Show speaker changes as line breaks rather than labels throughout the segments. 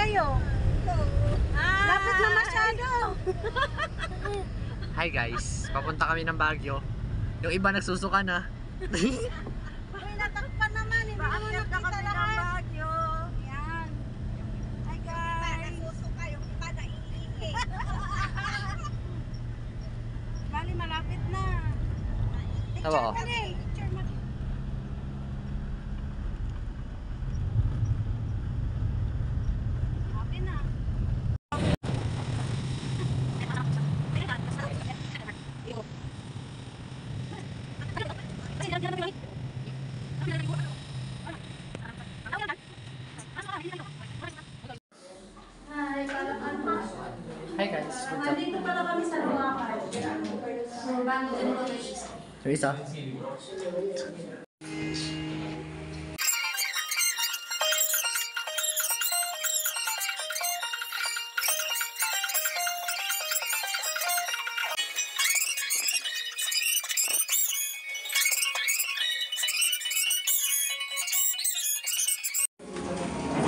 tayo. Lapit na masyado.
Hi guys, papunta kami ng Baguio. Yung iba nagsusuka na.
Uy, natakpan naman. Hindi naman nakita lahat.
Baguio.
Yan. Hi guys.
Nasusuka yung iba na iihi.
Bali, malapit na.
Tama ko.
Picture mo. Malapit na.
Hi guys, what's up?
Nandito pala kami sa Luwakan. So, bago
Teresa.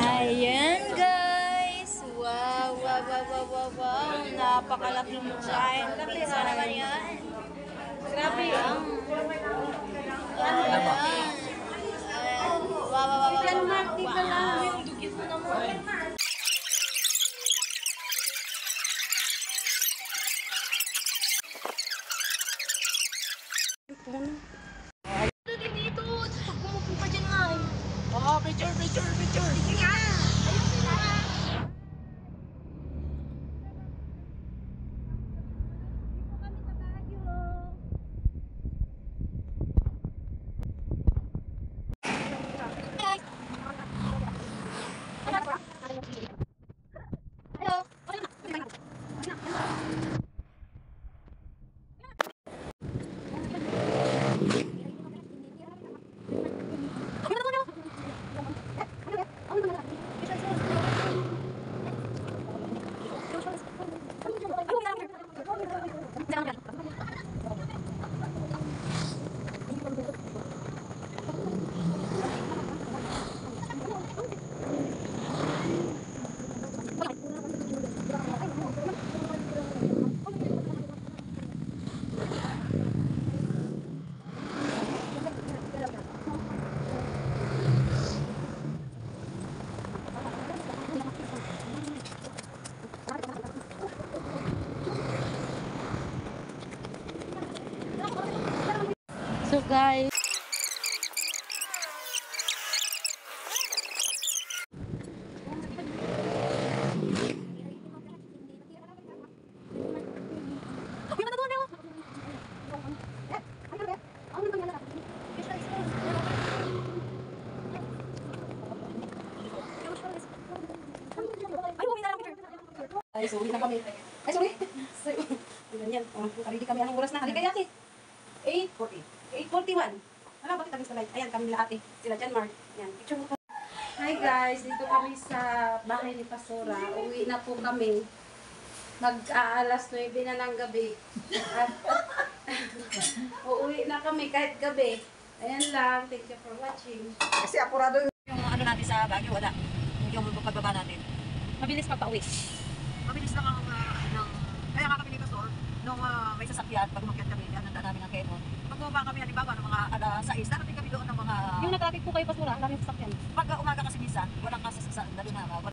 Ayan guys! Wow, wow, wow, wow, wow, wow! Napakalaking giant pizza naman yan. Grabe yan. Wow, wow, wow, wow. Wow. Yung dugit mo naman. Dito, pag pumupo ka dyan nga.
Oh, picture.
Sige nga. Ayun na. So guys,
Ay, sorry na kami. Ay, sorry. Ganyan. Ready kami. Anong oras na? Halika, ate. 8:40. 8:41. Ano, bakit kami sa live? Ayan, kami nila ate. Sila Jan Mark. Ayan, picture mo po. Hi guys, dito kami sa bahay ni Pastora. Uwi na po kami. Mag-aalas 9 na ng gabi. At uuwi na kami kahit gabi. Ayan lang. Thank you for watching.
Kasi apurado
Yung ano natin sa Baguio, wala. Yung pagbaba natin. Mabilis pagpa-uwi. Mabilis lang ang kaya nga kami dito store, nung may sasakyan, pag umakyat kami, ananda namin ang Quezon. Pag bumaba kami, halimbawa, ng mga alas 6, darating kami doon ng mga...
yung na-traffic po kayo Pastora, ang daming sasakyan.
Pag umaga kasi minsan, walang